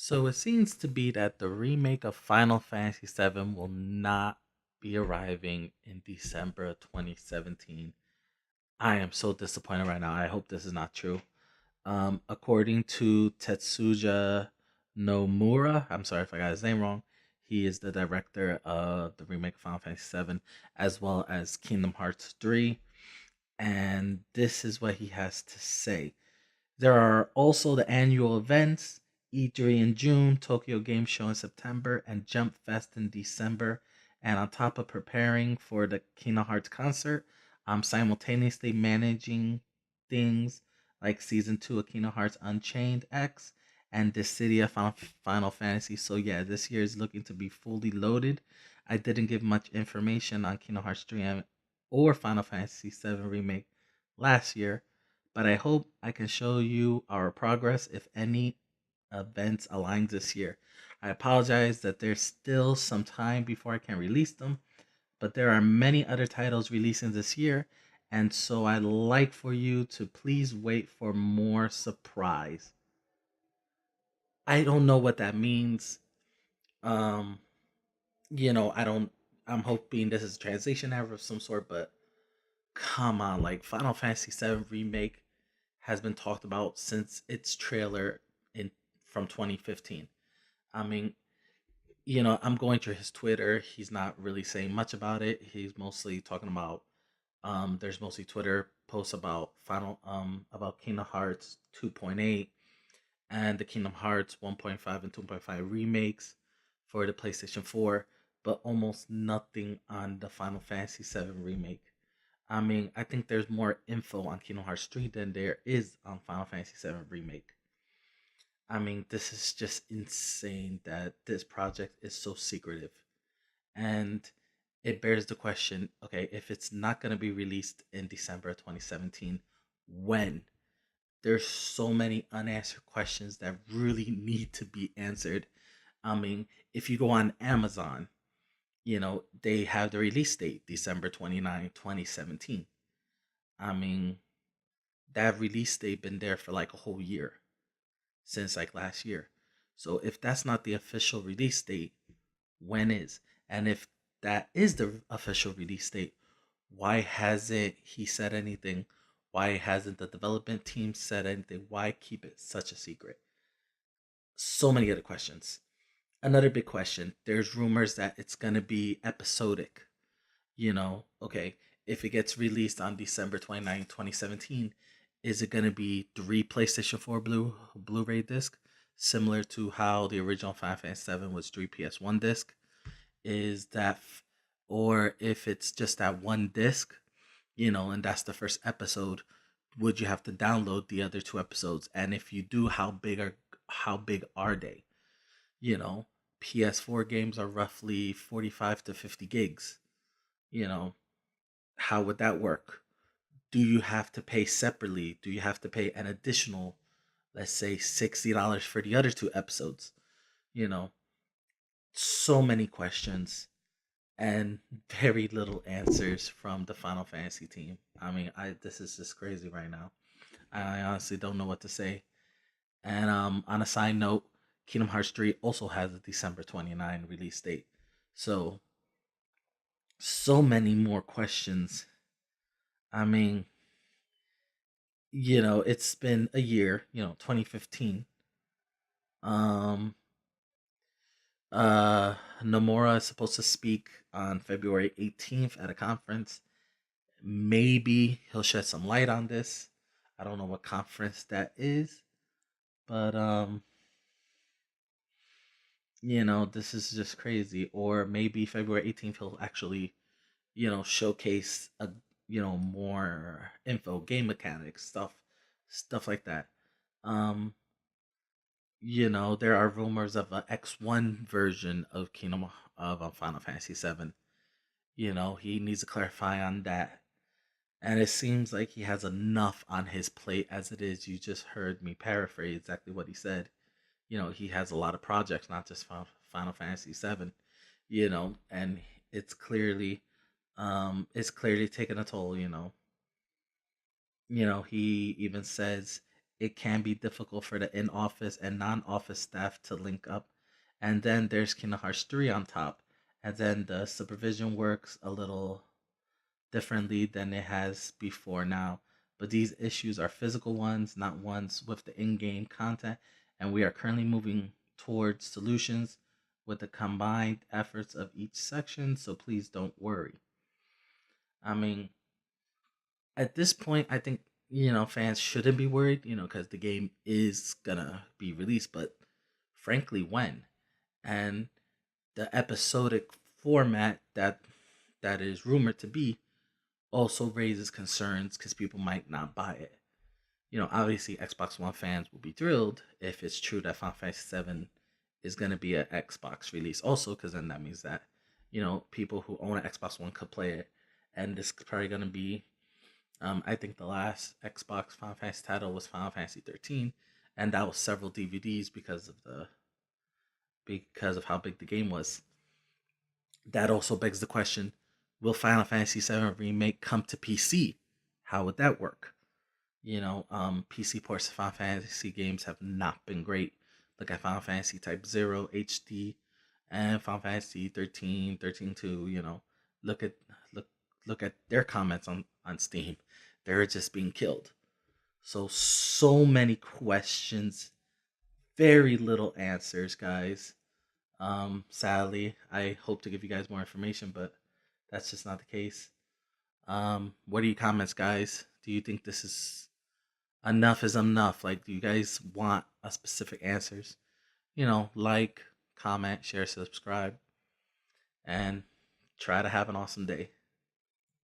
So it seems to be that the remake of Final Fantasy VII will not be arriving in December 2017. I am so disappointed right now. I hope this is not true. According to Tetsuya Nomura, I'm sorry if I got his name wrong. He is the director of the remake of Final Fantasy VII, as well as Kingdom Hearts 3. And this is what he has to say. There are also the annual events E3 in June, Tokyo Game Show in September, and Jump Fest in December. And on top of preparing for the Kingdom Hearts concert, I'm simultaneously managing things like Season 2 of Kingdom Hearts Unchained X and Dissidia Final Fantasy. So, yeah, this year is looking to be fully loaded. I didn't give much information on Kingdom Hearts 3 or Final Fantasy 7 Remake last year, but I hope I can show you our progress if any events align this year. I apologize that there's still some time before I can release them, but there are many other titles releasing this year, and so I'd like for you to please wait for more surprise. I don't know what that means. Um, I don't. I'm hoping this is a translation error of some sort, but come on, like Final Fantasy VII Remake has been talked about since its trailer in from 2015. I mean, I'm going through his Twitter. He's not really saying much about it. He's mostly talking about there's mostly Twitter posts about about Kingdom Hearts 2.8 and the Kingdom Hearts 1.5 and 2.5 remakes for the PlayStation 4, but almost nothing on the Final Fantasy 7 remake. I mean, I think there's more info on Kingdom Hearts 3 than there is on Final Fantasy 7 Remake. I mean, this is just insane that this project is so secretive. And it bears the question, okay, if it's not going to be released in December 2017, when? There's so many unanswered questions that really need to be answered. I mean, if you go on Amazon, they have the release date, December 29, 2017. I mean, that release date been there for like a whole year since like last year. So if that's not the official release date, when is? And if that is the official release date, why hasn't he said anything? Why hasn't the development team said anything? Why keep it such a secret? So many other questions. Another big question, there's rumors that it's going to be episodic. Okay, if it gets released on December 29, 2017, is it going to be three PlayStation 4 Blu-ray disc, similar to how the original Final Fantasy 7 was three PS1 disc? Is that, or if it's just that one disc, and that's the first episode, would you have to download the other two episodes? And if you do, how big are they? You know, PS4 games are roughly 45 to 50 gigs. You know, how would that work? Do you have to pay separately? Do you have to pay an additional, let's say, $60 for the other two episodes? You know, so many questions and very little answers from the Final Fantasy team. I mean, I this is just crazy right now. I honestly don't know what to say. And on a side note, Kingdom Hearts 3 also has a December 29 release date. So, so many more questions. I mean, it's been a year, 2015. Um Nomura is supposed to speak on February 18th at a conference. Maybe he'll shed some light on this. I don't know what conference that is, but this is just crazy. Or maybe February 18th he'll actually, showcase more info, game mechanics, stuff like that. Um, there are rumors of an X1 version of Kingdom of Final Fantasy 7. He needs to clarify on that. And it seems like he has enough on his plate as it is. You just heard me paraphrase exactly what he said. He has a lot of projects, not just Final Fantasy 7, and it's clearly it's clearly taking a toll. He even says it can be difficult for the in-office and non-office staff to link up. And then there's Kingdom Hearts 3 on top. And then the supervision works a little differently than it has before now. But these issues are physical ones, not ones with the in game content. And we are currently moving towards solutions with the combined efforts of each section. So please don't worry. I mean, at this point, I think, fans shouldn't be worried, because the game is gonna be released. But frankly, when? And the episodic format that is rumored to be also raises concerns because people might not buy it. Obviously, Xbox One fans will be thrilled if it's true that Final Fantasy VII is going to be an Xbox release, also, because then that means that, people who own an Xbox One could play it. And this is probably going to be, I think the last Xbox Final Fantasy title was Final Fantasy 13, and that was several DVDs because of how big the game was. That also begs the question, will Final Fantasy VII Remake come to PC? How would that work? PC ports of Final Fantasy games have not been great. Look at Final Fantasy Type 0 HD and Final Fantasy 13, 13.2, look at look look at their comments on Steam. They're just being killed. So many questions, very little answers, guys. Sadly, I hope to give you guys more information, but that's just not the case. What are your comments, guys? Do you think this is enough is enough? Like, do you guys want a specific answers? Like, comment, share, subscribe, and try to have an awesome day.